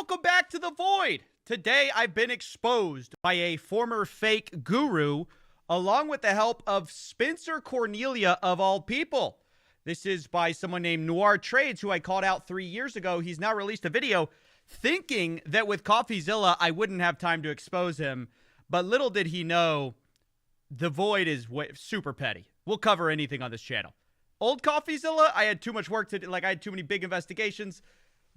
welcome back to The Void. Today I've been exposed by a former fake guru along with the help of Spencer Cornelia of all people. This is by someone named Noir Trades, who I called out 3 years ago. He's now released a video thinking that with CoffeeZilla I wouldn't have time to expose him, but little did he know The Void is super petty. We'll cover anything on this channel. Old CoffeeZilla, I had too much work to do. Like, I had too many big investigations.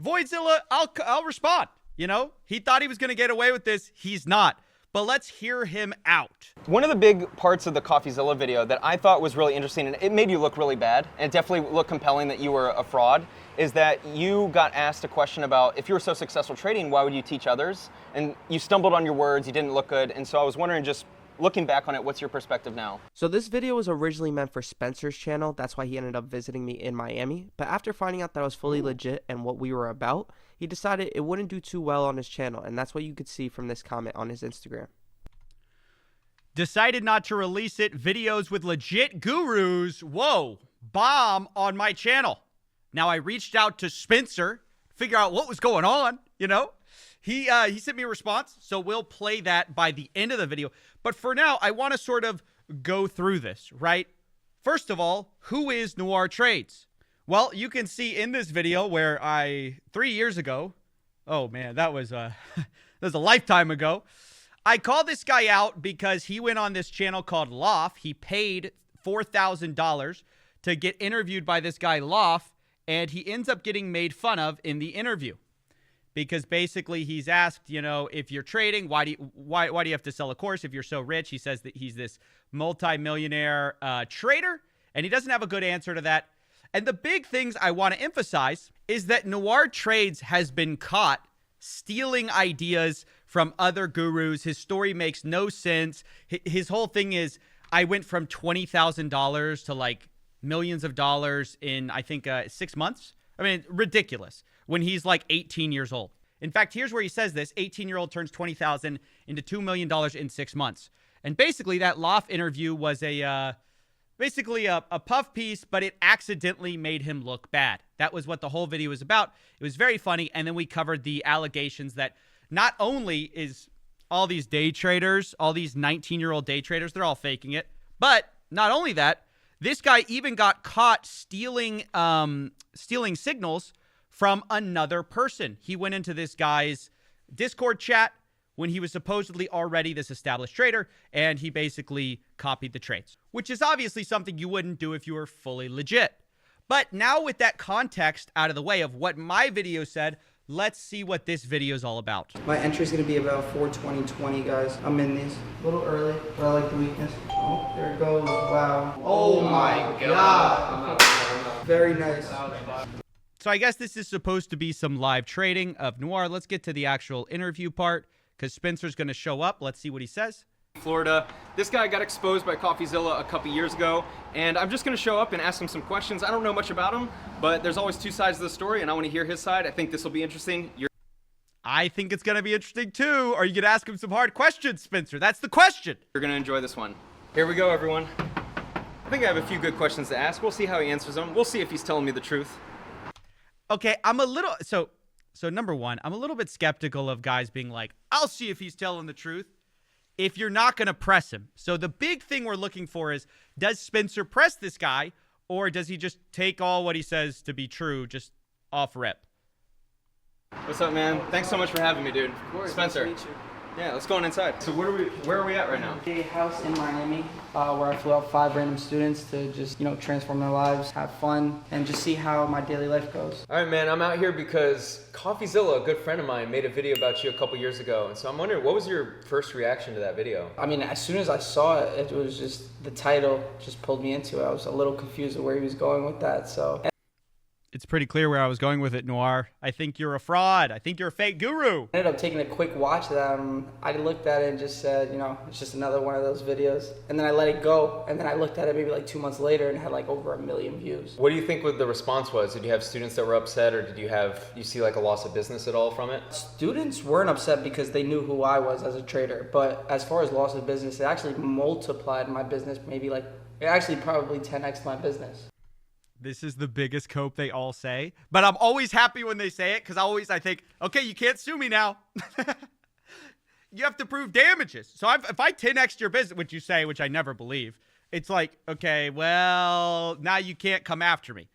Voidzilla, I'll respond. You know, he thought he was going to get away with this. He's not. But let's hear him out. One of the big parts of the CoffeeZilla video that I thought was really interesting, and it made you look really bad, and it definitely looked compelling that you were a fraud, is that you got asked a question about, if you were so successful trading, why would you teach others? And you stumbled on your words, you didn't look good, and so I was wondering, just looking back on it, what's your perspective now? So this video was originally meant for Spencer's channel. That's why he ended up visiting me in Miami. But after finding out that I was fully legit and what we were about, he decided it wouldn't do too well on his channel. And that's what you could see from this comment on his Instagram. Decided not to release it. Videos with legit gurus. Whoa. Bomb on my channel. Now I reached out to Spencer to figure out what was going on, you know? He sent me a response, so we'll play that by the end of the video. But for now, I want to sort of go through this, right? First of all, who is Noir Trades? Well, you can see in this video where 3 years ago, oh man, that was that was a lifetime ago. I called this guy out because he went on this channel called Loft. He paid $4,000 to get interviewed by this guy Loft, and he ends up getting made fun of in the interview. Because basically he's asked, you know, if you're trading, why do you have to sell a course if you're so rich? He says that he's this multi-millionaire trader, and he doesn't have a good answer to that. And the big things I want to emphasize is that Noir Trades has been caught stealing ideas from other gurus. His story makes no sense. His whole thing is, I went from $20,000 to like millions of dollars in, I think, 6 months. I mean, ridiculous. When he's like 18 years old. In fact, here's where he says this. 18-year-old turns $20,000 into $2 million in 6 months. And basically that Loft interview was basically a puff piece, but it accidentally made him look bad. That was what the whole video was about. It was very funny. And then we covered the allegations that not only is all these day traders, all these 19-year-old day traders, they're all faking it. But not only that, this guy even got caught stealing signals from another person. He went into this guy's Discord chat when he was supposedly already this established trader, and he basically copied the trades, which is obviously something you wouldn't do if you were fully legit. But now with that context out of the way of what my video said, let's see what this video is all about. My entry is going to be about 4:20:20, guys. I'm in these. A little early, but I like the weakness. Oh, there it goes. Wow. Oh my God. Very nice. So I guess this is supposed to be some live trading of Noir. Let's get to the actual interview part because Spencer's going to show up. Let's see what he says. Florida. This guy got exposed by CoffeeZilla a couple years ago, and I'm just going to show up and ask him some questions. I don't know much about him, but there's always two sides of the story, and I want to hear his side. I think this will be interesting. I think it's going to be interesting too. Are you going to ask him some hard questions, Spencer? That's the question. You're going to enjoy this one. Here we go, everyone. I think I have a few good questions to ask. We'll see how he answers them. We'll see if he's telling me the truth. Okay, I'm a little, so number one, I'm a little bit skeptical of guys being like, I'll see if he's telling the truth, if you're not going to press him. So the big thing we're looking for is, does Spencer press this guy, or does he just take all what he says to be true, just off rip? What's up, man? Thanks so much for having me, dude. Of course. Spencer. Nice to meet you. Yeah, let's go on inside. So where are we at right now? A house in Miami where I flew out 5 random students to just, transform their lives, have fun, and just see how my daily life goes. All right, man, I'm out here because CoffeeZilla, a good friend of mine, made a video about you a couple years ago. And so I'm wondering, what was your first reaction to that video? I mean, as soon as I saw it, it was just, the title just pulled me into it. I was a little confused of where he was going with that, so. It's pretty clear where I was going with it, Noir. I think you're a fraud. I think you're a fake guru. I ended up taking a quick watch of that. I looked at it and just said, it's just another one of those videos. And then I let it go. And then I looked at it maybe like 2 months later and had like over 1 million views. What do you think the response was? Did you have students that were upset, or did you see like a loss of business at all from it? Students weren't upset because they knew who I was as a trader. But as far as loss of business, it actually multiplied my business. Maybe it actually probably 10x my business. This is the biggest cope they all say. But I'm always happy when they say it because I think, okay, you can't sue me now. You have to prove damages. So if I 10x your business, which you say, which I never believe, it's like, okay, well, now you can't come after me.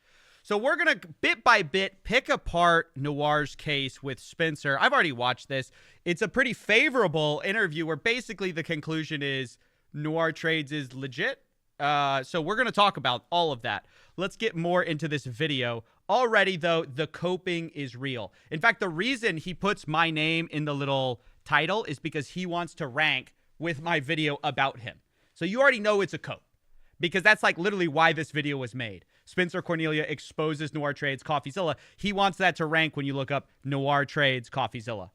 So we're going to, bit by bit, pick apart Noir's case with Spencer. I've already watched this. It's a pretty favorable interview where basically the conclusion is Noir Trades is legit. So we're going to talk about all of that. Let's get more into this video. Already, though, the coping is real. In fact, the reason he puts my name in the little title is because he wants to rank with my video about him. So you already know it's a cope because that's like literally why this video was made. Spencer Cornelia exposes Noir Trades CoffeeZilla. He wants that to rank when you look up Noir Trades CoffeeZilla.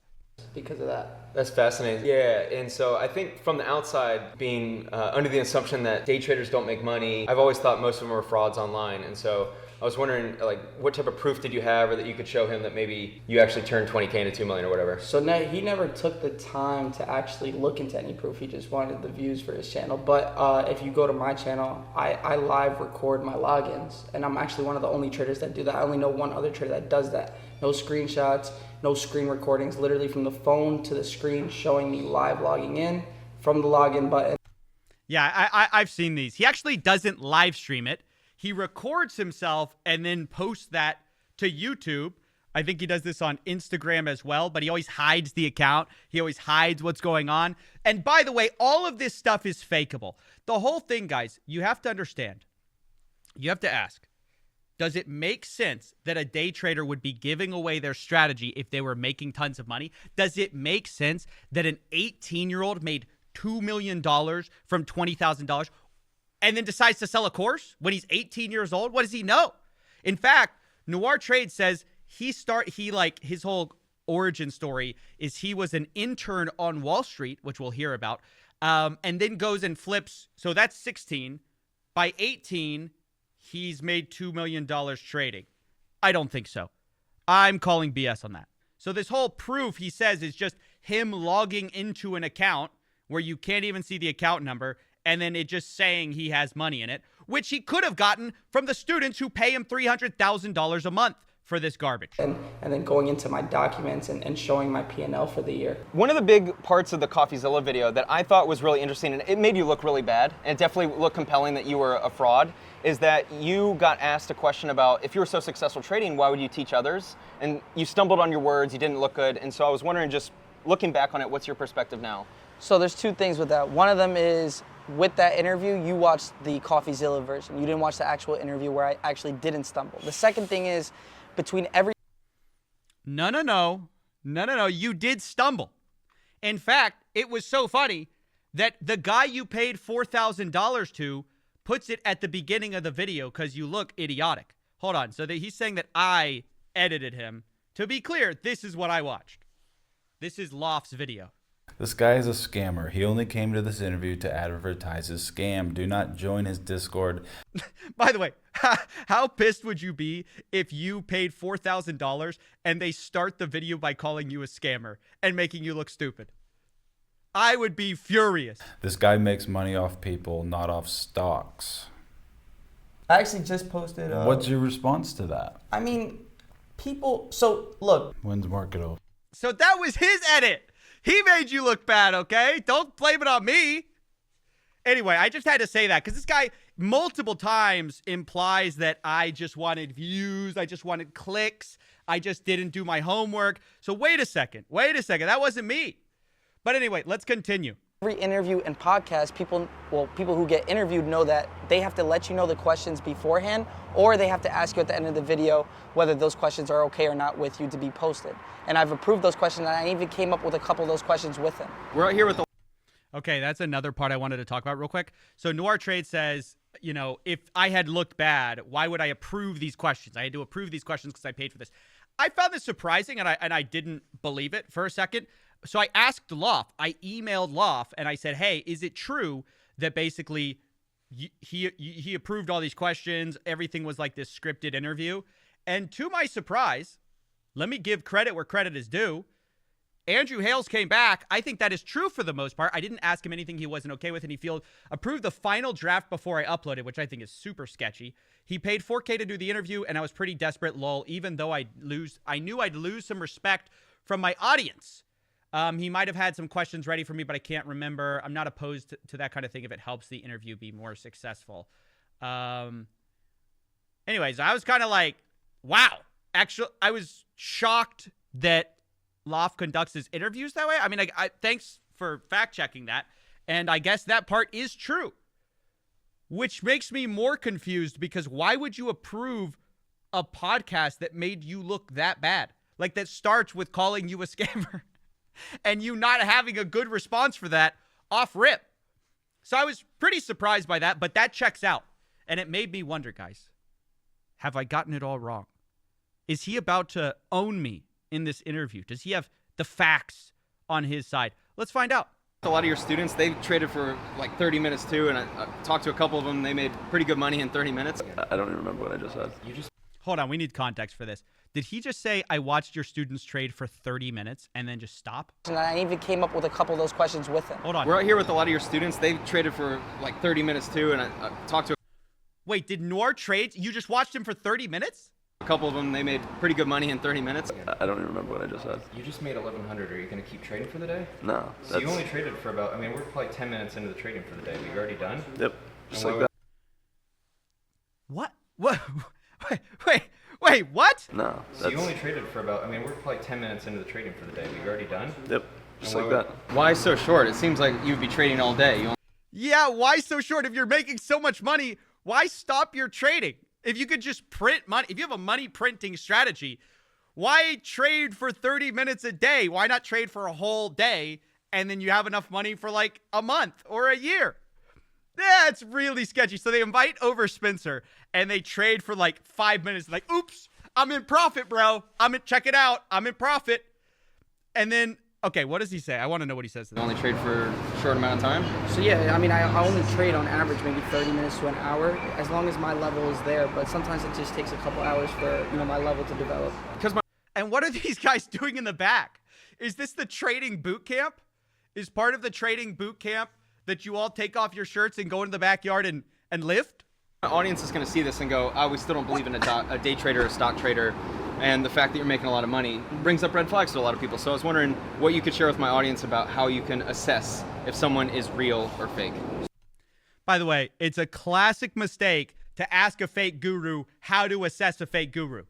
Because of that. That's fascinating. Yeah, and so I think from the outside, being under the assumption that day traders don't make money, I've always thought most of them are frauds online. And so I was wondering, like, what type of proof did you have, or that you could show him that maybe you actually turned 20K into 2 million or whatever? So he never took the time to actually look into any proof. He just wanted the views for his channel. But if you go to my channel, I live record my logins, and I'm actually one of the only traders that do that. I only know one other trader that does that. No screenshots, no screen recordings, literally from the phone to the screen showing me live logging in from the login button. Yeah, I've seen these. He actually doesn't live stream it. He records himself and then posts that to YouTube. I think he does this on Instagram as well, but he always hides the account. He always hides what's going on. And by the way, all of this stuff is fakeable. The whole thing, guys, you have to understand. You have to ask, does it make sense that a day trader would be giving away their strategy if they were making tons of money? Does it make sense that an 18-year-old made $2 million from $20,000 and then decides to sell a course when he's 18 years old? What does he know? In fact, Noir Trade says his whole origin story is he was an intern on Wall Street, which we'll hear about, and then goes and flips. So that's 16. By 18, he's made $2 million trading. I don't think so. I'm calling BS on that. So this whole proof, he says, is just him logging into an account where you can't even see the account number, and then it just saying he has money in it, which he could have gotten from the students who pay him $300,000 a month for this garbage. And then going into my documents and showing my P&L for the year. One of the big parts of the CoffeeZilla video that I thought was really interesting, and it made you look really bad, and it definitely looked compelling that you were a fraud, is that you got asked a question about, if you were so successful trading, why would you teach others? And you stumbled on your words, you didn't look good, and so I was wondering, just looking back on it, what's your perspective now? So there's two things with that. One of them is, with that interview, you watched the CoffeeZilla version. You didn't watch the actual interview where I actually didn't stumble. The second thing is, between every... No. You did stumble. In fact, it was so funny that the guy you paid $4,000 to puts it at the beginning of the video because you look idiotic. Hold on. So he's saying that I edited him. To be clear, this is what I watched. This is Loft's video. This guy is a scammer. He only came to this interview to advertise his scam. Do not join his Discord. By the way, how pissed would you be if you paid $4,000 and they start the video by calling you a scammer and making you look stupid? I would be furious. This guy makes money off people, not off stocks. I actually just posted... What's your response to that? I mean, people... So, look. When's market off? So that was his edit. He made you look bad, okay? Don't blame it on me. Anyway, I just had to say that because this guy multiple times implies that I just wanted views. I just wanted clicks. I just didn't do my homework. So wait a second. That wasn't me. But anyway, let's continue. Every interview and podcast, people who get interviewed know that they have to let you know the questions beforehand, or they have to ask you at the end of the video whether those questions are okay or not with you to be posted. And I've approved those questions, and I even came up with a couple of those questions with them. We're out here with the... Okay, that's another part I wanted to talk about real quick. So Noir Trade says, you know, if I had looked bad, why would I approve these questions? I had to approve these questions because I paid for this. I found this surprising, and I didn't believe it for a second. So I asked Loft, I emailed Loft, and I said, hey, is it true that basically he approved all these questions, everything was like this scripted interview? And to my surprise, let me give credit where credit is due, Andrew Hales came back. I think that is true for the most part. I didn't ask him anything he wasn't okay with, and he approved the final draft before I uploaded, which I think is super sketchy. He paid $4K to do the interview, and I was pretty desperate, lol, even though I knew I'd lose some respect from my audience. He might have had some questions ready for me, but I can't remember. I'm not opposed to that kind of thing if it helps the interview be more successful. Anyways, I was kind of like, wow. Actually, I was shocked that Loft conducts his interviews that way. I mean, I thanks for fact-checking that. And I guess that part is true. Which makes me more confused because why would you approve a podcast that made you look that bad? Like that starts with calling you a scammer and you not having a good response for that off rip. So I was pretty surprised by that, but that checks out. And it made me wonder, guys, have I gotten it all wrong? Is he about to own me in this interview? Does he have the facts on his side? Let's find out. A lot of your students, they traded for like 30 minutes too, and I talked to a couple of them. They made pretty good money in 30 minutes. I don't even remember what I just said. Hold on, we need context for this. Did he just say, I watched your students trade for 30 minutes and then just stop? And I even came up with a couple of those questions with him. Hold on. We're out here with a lot of your students. They traded for like 30 minutes too, and I talked to Wait, did Noor trade? You just watched him for 30 minutes? a couple of them. They made pretty good money in 30 minutes. I don't even remember what I just said. You just made 1,100. Are you going to keep trading for the day? No. So you only traded for about, I mean, we're probably 10 minutes into the trading for the day, but you're already done? Yep. Just And like why that. What? Wait, what? No. So you only traded for about, I mean, we're probably 10 minutes into the trading for the day, but you're already done? Yep. Just And like why that. Why so short? It seems like you'd be trading all day. You Yeah, why so short? If you're making so much money, why stop your trading? If you could just print money, if you have a money printing strategy, why trade for 30 minutes a day? Why not trade for a whole day and then you have enough money for like a month or a year? Yeah, it's really sketchy. So they invite over Spencer and they trade for like 5 minutes. Like, oops, I'm in profit, bro. Check it out. I'm in profit. And then, okay, what does he say? I want to know what he says. only trade for a short amount of time. So yeah, I mean, I only trade on average maybe 30 minutes to an hour, as long as my level is there. But sometimes it just takes a couple hours for my level to develop. And what are these guys doing in the back? Is this the trading boot camp? Is part of the trading boot camp that you all take off your shirts and go into the backyard and lift? My audience is going to see this and go, we still don't believe in a day trader or a stock trader. And the fact that you're making a lot of money brings up red flags to a lot of people. So I was wondering what you could share with my audience about how you can assess if someone is real or fake. By the way, it's a classic mistake to ask a fake guru how to assess a fake guru.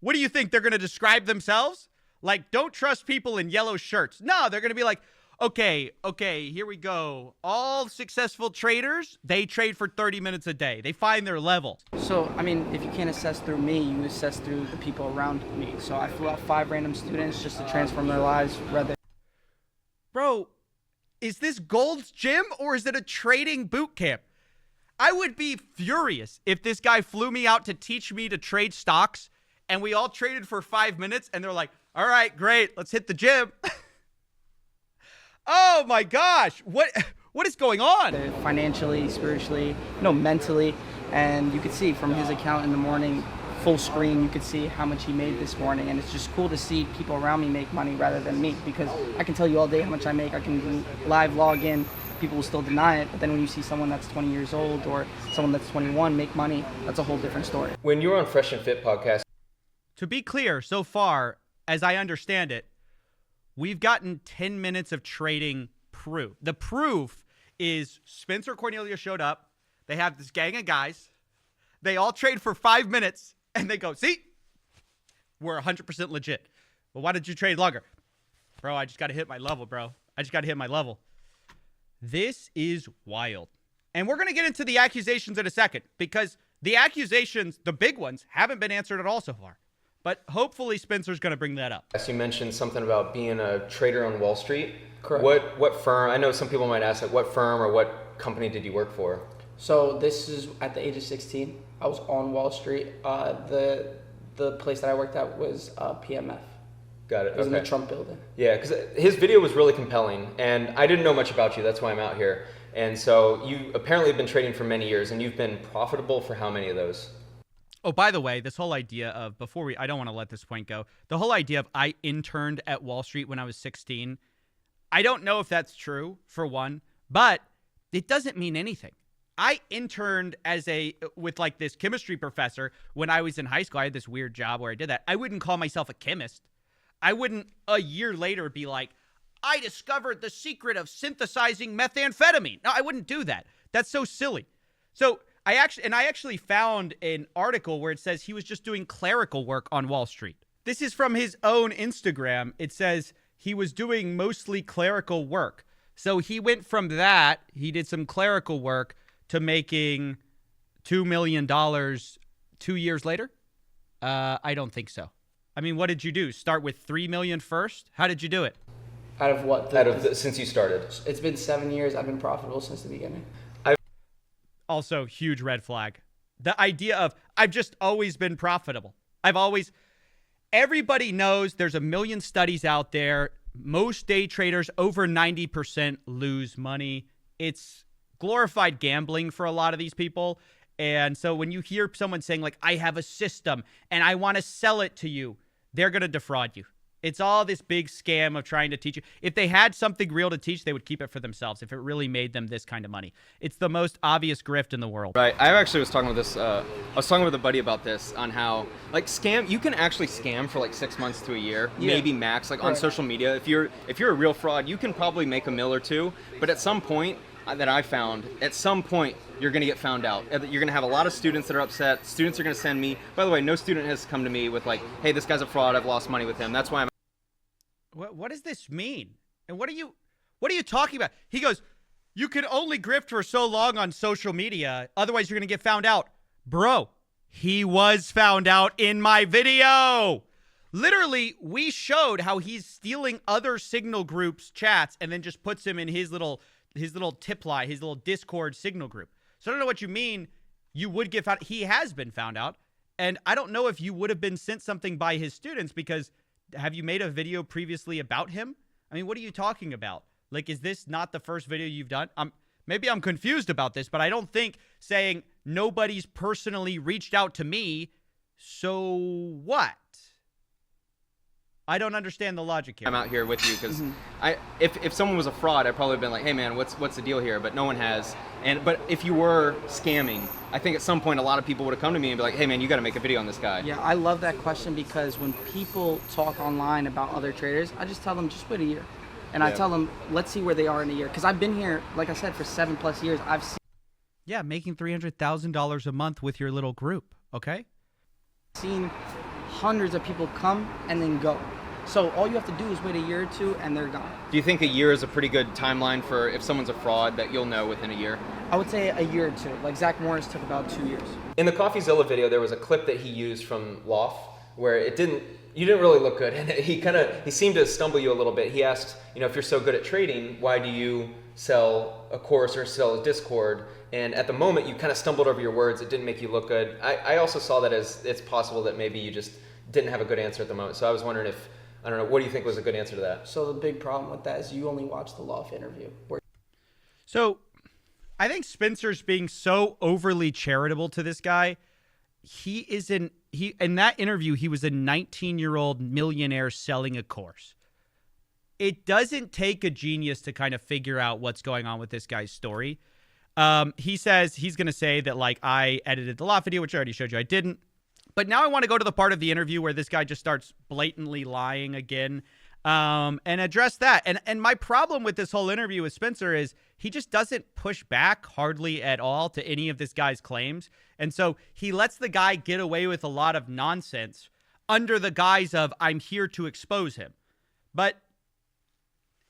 What do you think? They're going to describe themselves? Like, don't trust people in yellow shirts. No, they're going to be like, okay, here we go. All successful traders, they trade for 30 minutes a day. They find their level. So, I mean, if you can't assess through me, you assess through the people around me. So I flew out 5 random students just to transform their lives, rather. Bro, is this Gold's Gym or is it a trading boot camp? I would be furious if this guy flew me out to teach me to trade stocks and we all traded for 5 minutes and they're like, all right, great, let's hit the gym. Oh my gosh, what is going on? Financially, spiritually, mentally. And you could see from his account in the morning, full screen, you could see how much he made this morning. And it's just cool to see people around me make money rather than me, because I can tell you all day how much I make. I can live log in. People will still deny it. But then when you see someone that's 20 years old or someone that's 21 make money, that's a whole different story. When you were on Fresh and Fit podcast, To be clear, so far, as I understand it, we've gotten 10 minutes of trading proof. The proof is Spencer Cornelia showed up. They have this gang of guys. They all trade for 5 minutes, and they go, see, we're 100% legit. Well, why did you trade longer? Bro, I just got to hit my level, bro. I just got to hit my level. This is wild. And we're going to get into the accusations in a second, because the accusations, the big ones, haven't been answered at all so far. But hopefully Spencer's going to bring that up. you mentioned something about being a trader on Wall Street. Correct. What firm? I know some people might ask, like, what firm or what company did you work for? So this is at the age of 16. I was on Wall Street. The place that I worked at was PMF. Got it. It was in the Okay. Trump building. Yeah, because his video was really compelling, and I didn't know much about you. That's why I'm out here. And so you apparently have been trading for many years, and you've been profitable for how many of those? Oh, by the way, this whole idea of I don't want to let this point go. The whole idea of I interned at Wall Street when I was 16. I don't know if that's true, for one, but it doesn't mean anything. I interned with like this chemistry professor when I was in high school. I had this weird job where I did that. I wouldn't call myself a chemist. I wouldn't a year later be like, I discovered the secret of synthesizing methamphetamine. No, I wouldn't do that. That's so silly. So I actually found an article where it says he was just doing clerical work on Wall Street. This is from his own Instagram. It says he was doing mostly clerical work. So he went from that, he did some clerical work, to making $2 million 2 years later? I don't think so. I mean, what did you do? Start with $3 million first? How did you do it? Out of what? Since you started. It's been 7 years. I've been profitable since the beginning. Also, huge red flag. The idea of, I've just always been profitable. Everybody knows there's a million studies out there. Most day traders, over 90%, lose money. It's glorified gambling for a lot of these people. And so when you hear someone saying, like, I have a system and I want to sell it to you, they're going to defraud you. It's all this big scam of trying to teach you. If they had something real to teach, they would keep it for themselves if it really made them this kind of money. It's the most obvious grift in the world. Right. I actually was talking with I was talking with a buddy about this on how, like, you can actually scam for like 6 months to a year, maybe max, like on social media. If you're a real fraud, you can probably make $1 million or $2 million, but at some point that I found, you're going to get found out. You're going to have a lot of students that are upset. Students are going to send me, by the way, no student has come to me with like, hey, this guy's a fraud, I've lost money with him. That's why I'm. What does this mean? And what are you talking about? He goes, you can only grift for so long on social media, otherwise you're going to get found out. Bro, he was found out in my video. Literally, we showed how he's stealing other Signal groups' chats and then just puts him in his little tip line, his little Discord Signal group. So I don't know what you mean you would get found. He has been found out. And I don't know if you would have been sent something by his students, because have you made a video previously about him? I mean, what are you talking about? Like, is this not the first video you've done? Maybe I'm confused about this, but I don't think saying nobody's personally reached out to me, so what? I don't understand the logic here. I'm out here with you because if someone was a fraud, I'd probably been like, hey man, what's the deal here? But no one has. But if you were scamming, I think at some point a lot of people would have come to me and be like, hey man, you got to make a video on this guy. Yeah, I love that question, because when people talk online about other traders, I just tell them, just wait a year. And I tell them, let's see where they are in a year. Because I've been here, like I said, for 7+ years. I've making $300,000 a month with your little group, okay? seen hundreds of people come and then go. So all you have to do is wait a year or two and they're gone. Do you think a year is a pretty good timeline for if someone's a fraud that you'll know within a year? I would say a year or two. Like Zach Morris took about 2 years. In the CoffeeZilla video, there was a clip that he used from Loft where you didn't really look good, and he seemed to stumble you a little bit. He asked, if you're so good at trading, why do you sell a course or sell a Discord? And at the moment, you kind of stumbled over your words. It didn't make you look good. I also saw that as it's possible that maybe you just didn't have a good answer at the moment. So I was wondering if, I don't know, what do you think was a good answer to that? So the big problem with that is you only watch the Loft interview. So I think Spencer's being so overly charitable to this guy. In that interview, he was a 19-year-old millionaire selling a course. It doesn't take a genius to kind of figure out what's going on with this guy's story. He says he's going to say that, like, I edited the Loft video, which I already showed you I didn't. But now I want to go to the part of the interview where this guy just starts blatantly lying again, and address that. And my problem with this whole interview with Spencer is he just doesn't push back hardly at all to any of this guy's claims. And so he lets the guy get away with a lot of nonsense under the guise of, I'm here to expose him. But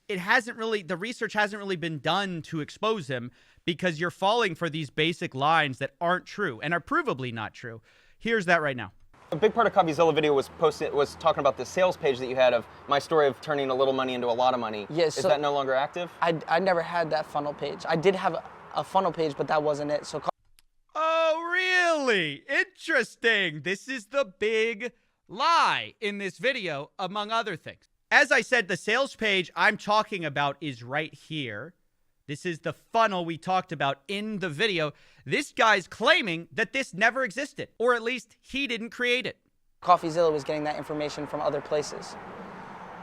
the research hasn't really been done to expose him, because you're falling for these basic lines that aren't true and are provably not true. Here's that right now. A big part of CoffeeZilla video was talking about the sales page that you had of my story of turning a little money into a lot of money. Yes. Is that no longer active? I never had that funnel page. I did have a funnel page, but that wasn't it. So. Oh, really? Interesting. This is the big lie in this video, among other things. As I said, the sales page I'm talking about is right here. This is the funnel we talked about in the video. This guy's claiming that this never existed, or at least he didn't create it. CoffeeZilla was getting that information from other places.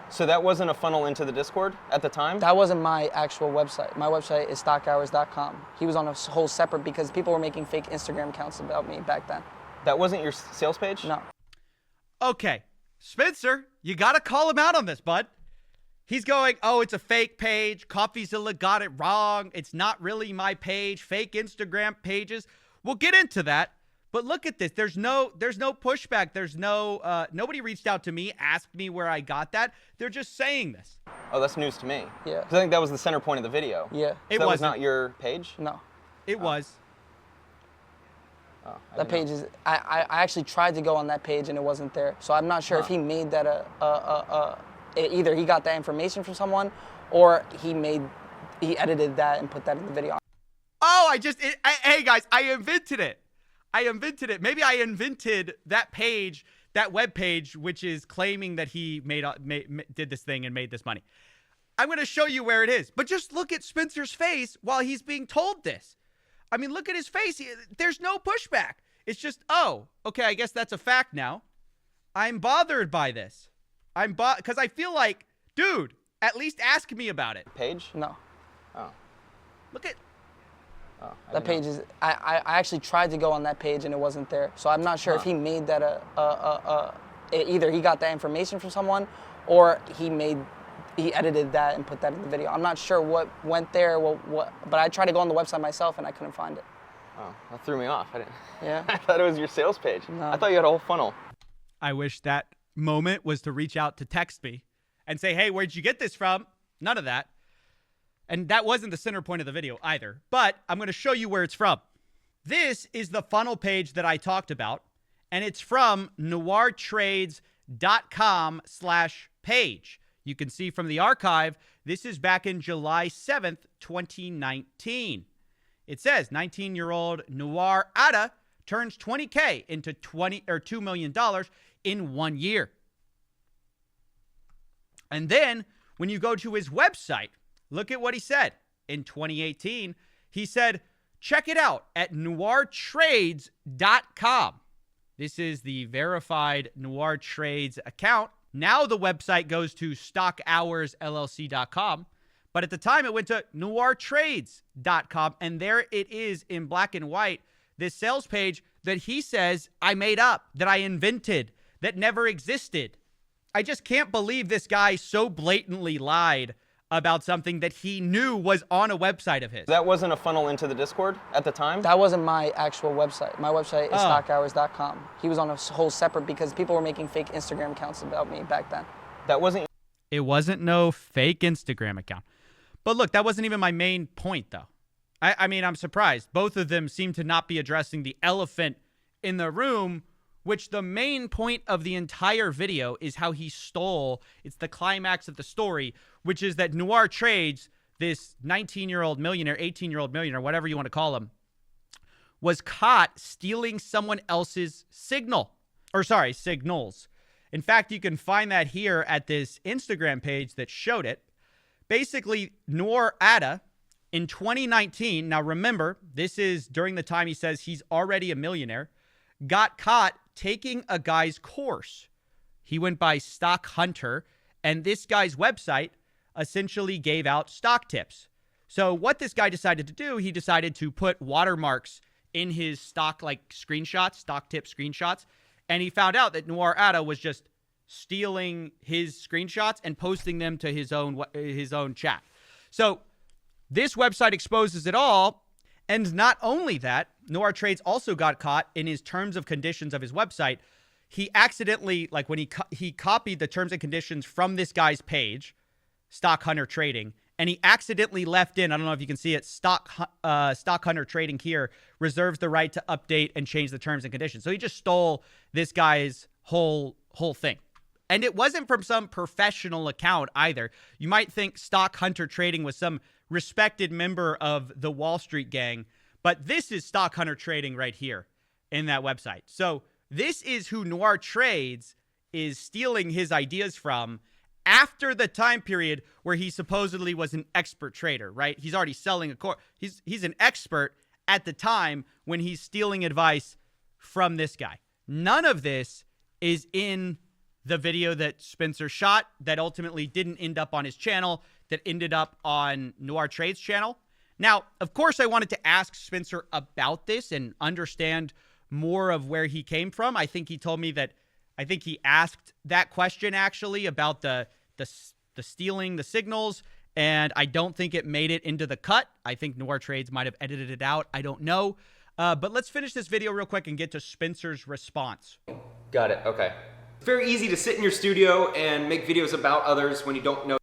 So that wasn't a funnel into the Discord at the time? That wasn't my actual website. My website is stockhours.com. He was on a whole separate because people were making fake Instagram accounts about me back then. That wasn't your sales page? No. Okay, Spencer, you got to call him out on this, bud. He's going, oh, it's a fake page. CoffeeZilla got it wrong. It's not really my page. Fake Instagram pages. We'll get into that. But look at this. There's no pushback. There's no, nobody reached out to me, asked me where I got that. They're just saying this. Oh, that's news to me. Yeah. 'Cause I think that was the center point of the video. Yeah. So It that was wasn't. not your page? No. It was. Oh, I That didn't page is, I actually tried to go on that page and it wasn't there. So I'm not sure if he made that either he got that information from someone or he edited that and put that in the video. Oh, hey guys, I invented it. Maybe I invented that page, that web page, which is claiming that he did this thing and made this money. I'm going to show you where it is. But just look at Spencer's face while he's being told this. I mean, look at his face. There's no pushback. It's just, oh, okay, I guess that's a fact now. I'm bothered by this. Because I feel like, dude, at least ask me about it. Page? No. Oh. Look at, Oh, I That didn't page is, I actually tried to go on that page and it wasn't there. So I'm not sure if he made that either he got that information from someone or he edited that and put that in the video. I'm not sure what went there, but I tried to go on the website myself and I couldn't find it. Oh, that threw me off. I Yeah. thought it was your sales page. No. I thought you had a whole funnel. I wish that moment was to reach out to text me and say, hey, where'd you get this from? None of that. And that wasn't the center point of the video either. But I'm going to show you where it's from. This is the funnel page that I talked about. And it's from noirtrades.com/page. You can see from the archive, this is back in July 7th, 2019. It says 19-year-old Noir Ada turns 20K into $2 million in 1 year. And then when you go to his website, look at what he said. In 2018, he said, check it out at noirtrades.com. This is the verified Noir Trades account. Now the website goes to stockhoursllc.com. But at the time, it went to noirtrades.com. And there it is in black and white, this sales page that he says I made up, that I invented, that never existed. I just can't believe this guy so blatantly lied about something that he knew was on a website of his. That wasn't a funnel into the Discord at the time? That wasn't my actual website. My website is stockhours.com. He was on a whole separate because people were making fake Instagram accounts about me back then. That wasn't. It wasn't no fake Instagram account. But look, that wasn't even my main point, though. I mean, I'm surprised. Both of them seem to not be addressing the elephant in the room, which the main point of the entire video is how he stole. It's the climax of the story, which is that Noir Trades, this 19-year-old millionaire, 18-year-old millionaire, whatever you want to call him, was caught stealing someone else's signals. In fact, you can find that here at this Instagram page that showed it. Basically, Noir Ada, in 2019, now remember, this is during the time he says he's already a millionaire, got caught taking a guy's course. He went by Stock Hunter, and this guy's website essentially gave out stock tips. So what this guy decided to do, he decided to put watermarks in his stock screenshots, stock tip screenshots, and he found out that Noir Ada was just stealing his screenshots and posting them to his own chat. So this website exposes it all. And not only that, Noir Trades also got caught in his terms of conditions of his website. He accidentally, when he copied the terms and conditions from this guy's page, Stock Hunter Trading, and he accidentally left in, I don't know if you can see it, Stock Hunter Trading here reserves the right to update and change the terms and conditions. So he just stole this guy's whole thing. And it wasn't from some professional account either. You might think Stock Hunter Trading was some respected member of the Wall Street gang, but this is Stock Hunter Trading right here in that website. So this is who Noir Trades is stealing his ideas from after the time period where he supposedly was an expert trader, right? He's already selling a course. He's an expert at the time when he's stealing advice from this guy. None of this is in the video that Spencer shot that ultimately didn't end up on his channel, that ended up on Noir Trade's channel. Now, of course, I wanted to ask Spencer about this and understand more of where he came from. I think he told me that, I think he asked that question actually about the stealing the signals, and I don't think it made it into the cut. I think Noir Trades might have edited it out. I don't know. But let's finish this video real quick and get to Spencer's response. Got it. Okay. It's very easy to sit in your studio and make videos about others when you don't know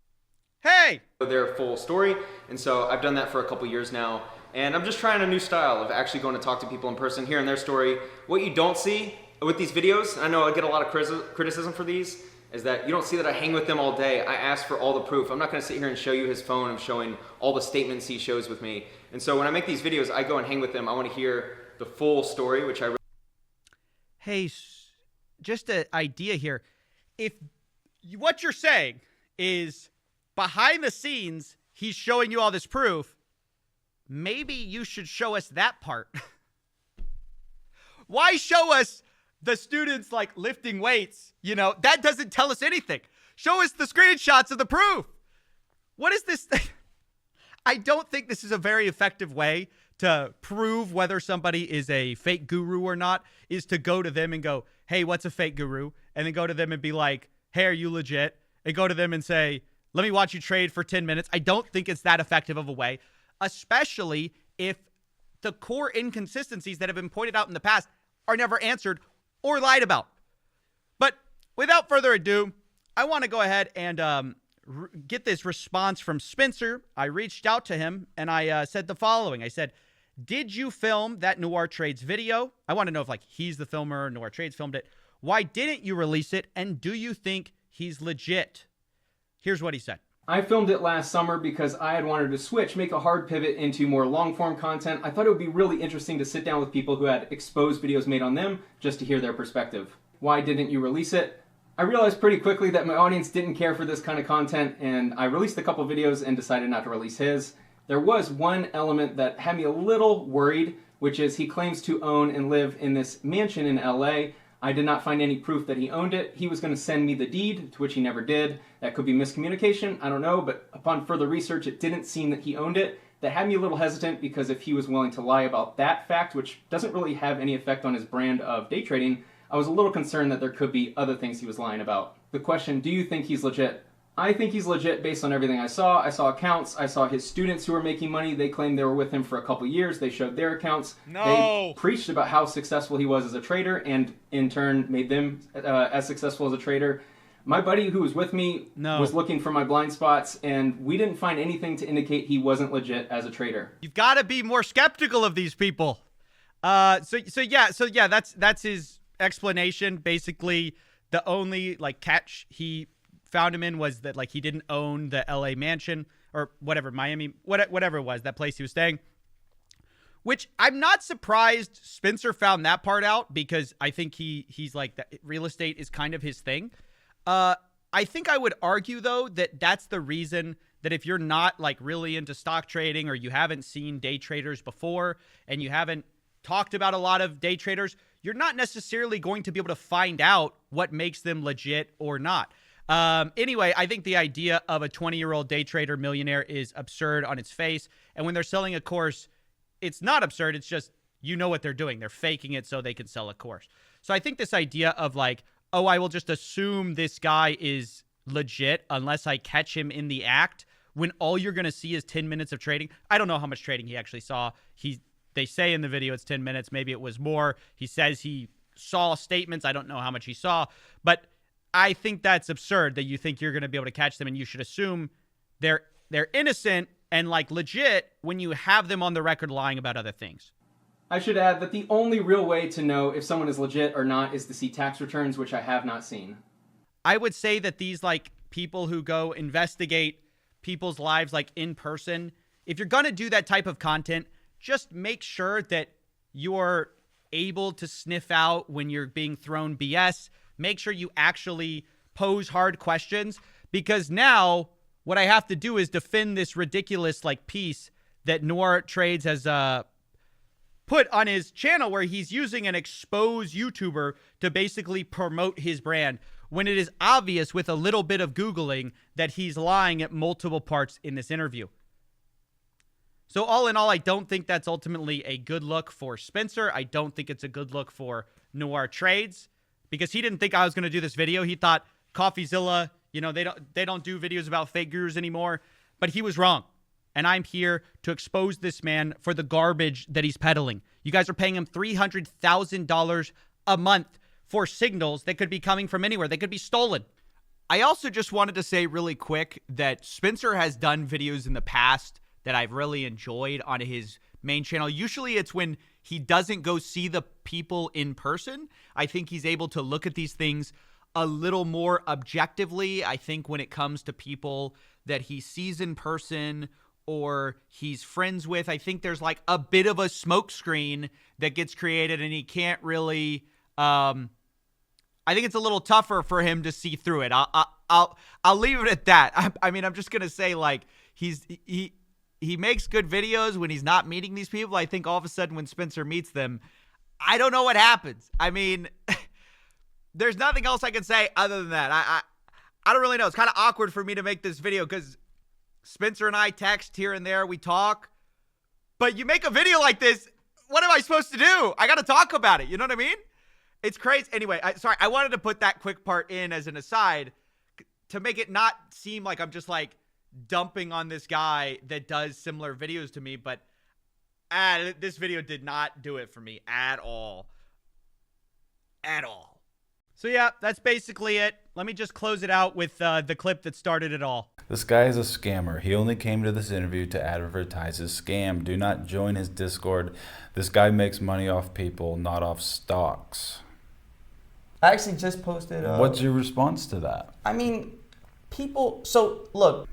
Hey! their full story. And so I've done that for a couple years now. And I'm just trying a new style of actually going to talk to people in person, hearing their story. What you don't see with these videos, I know I get a lot of criticism for these, is that you don't see that I hang with them all day. I ask for all the proof. I'm not going to sit here and show you his phone of showing all the statements he shows with me. And so when I make these videos, I go and hang with them. I want to hear the full story, which I... Hey, just an idea here. If what you're saying is behind the scenes, he's showing you all this proof, maybe you should show us that part. Why show us the students like lifting weights? You know, that doesn't tell us anything. Show us the screenshots of the proof. What is this thing? I don't think this is a very effective way to prove whether somebody is a fake guru or not, is to go to them and go, hey, what's a fake guru? And then go to them and be like, hey, are you legit? And go to them and say, let me watch you trade for 10 minutes. I don't think it's that effective of a way, especially if the core inconsistencies that have been pointed out in the past are never answered or lied about. But without further ado, I want to go ahead and get this response from Spencer. I reached out to him and I said the following. I said, did you film that Noir Trades video? I want to know if like he's the filmer, Noir Trades filmed it. Why didn't you release it? And do you think he's legit? Here's what he said. I filmed it last summer because I had wanted to switch, make a hard pivot into more long-form content. I thought it would be really interesting to sit down with people who had exposed videos made on them just to hear their perspective. Why didn't you release it? I realized pretty quickly that my audience didn't care for this kind of content, and I released a couple videos and decided not to release his. There was one element that had me a little worried, which is he claims to own and live in this mansion in LA. I did not find any proof that he owned it. He was going to send me the deed, to which he never did. That could be miscommunication, I don't know, but upon further research, it didn't seem that he owned it. That had me a little hesitant because if he was willing to lie about that fact, which doesn't really have any effect on his brand of day trading, I was a little concerned that there could be other things he was lying about. The question, do you think he's legit? I think he's legit based on everything I saw. I saw accounts. I saw his students who were making money. They claimed they were with him for a couple years. They showed their accounts. No. They preached about how successful he was as a trader and in turn made them as successful as a trader. My buddy who was with me was looking for my blind spots, and we didn't find anything to indicate he wasn't legit as a trader. You've got to be more skeptical of these people. So yeah, that's his explanation. Basically, the only like catch he found him in was that like he didn't own the LA mansion or whatever, Miami, whatever it was, that place he was staying. Which I'm not surprised Spencer found that part out, because I think he's like that real estate is kind of his thing. I think I would argue though that that's the reason that if you're not like really into stock trading, or you haven't seen day traders before and you haven't talked about a lot of day traders, you're not necessarily going to be able to find out what makes them legit or not. Anyway, I think the idea of a 20-year-old day trader millionaire is absurd on its face. And when they're selling a course, it's not absurd. It's just, you know what they're doing. They're faking it so they can sell a course. So I think this idea of like, oh, I will just assume this guy is legit unless I catch him in the act, when all you're going to see is 10 minutes of trading. I don't know how much trading he actually saw. They say in the video it's 10 minutes. Maybe it was more. He says he saw statements. I don't know how much he saw. But I think that's absurd that you think you're going to be able to catch them, and you should assume they're innocent and like legit when you have them on the record lying about other things. I should add that the only real way to know if someone is legit or not is to see tax returns, which I have not seen. I would say that these like people who go investigate people's lives like in person, if you're going to do that type of content, just make sure that you're able to sniff out when you're being thrown BS. Make sure you actually pose hard questions, because now what I have to do is defend this ridiculous like piece that Noir Trades has put on his channel where he's using an exposed YouTuber to basically promote his brand, when it is obvious with a little bit of Googling that he's lying at multiple parts in this interview. So all in all, I don't think that's ultimately a good look for Spencer. I don't think it's a good look for Noir Trades, because he didn't think I was going to do this video. He thought CoffeeZilla, you know, they don't do videos about fake gurus anymore, but he was wrong. And I'm here to expose this man for the garbage that he's peddling. You guys are paying him $300,000 a month for signals that could be coming from anywhere. They could be stolen. I also just wanted to say really quick that Spencer has done videos in the past that I've really enjoyed on his main channel. Usually it's when he doesn't go see the people in person. I think he's able to look at these things a little more objectively. I think when it comes to people that he sees in person or he's friends with, I think there's like a bit of a smokescreen that gets created, and he can't really, I think it's a little tougher for him to see through it. I'll leave it at that. I mean, I'm just going to say, like, he makes good videos when he's not meeting these people. I think all of a sudden when Spencer meets them, I don't know what happens. I mean, there's nothing else I can say other than that. I don't really know. It's kind of awkward for me to make this video because Spencer and I text here and there. We talk. But you make a video like this, what am I supposed to do? I got to talk about it. You know what I mean? It's crazy. Anyway, sorry. I wanted to put that quick part in as an aside to make it not seem like I'm just like dumping on this guy that does similar videos to me. But this video did not do it for me at all. At all. So yeah, that's basically it. Let me just close it out with the clip that started it all. This guy is a scammer. He only came to this interview to advertise his scam. Do not join his Discord. This guy makes money off people, not off stocks. I actually just posted. What's your response to that? I mean, people. So look.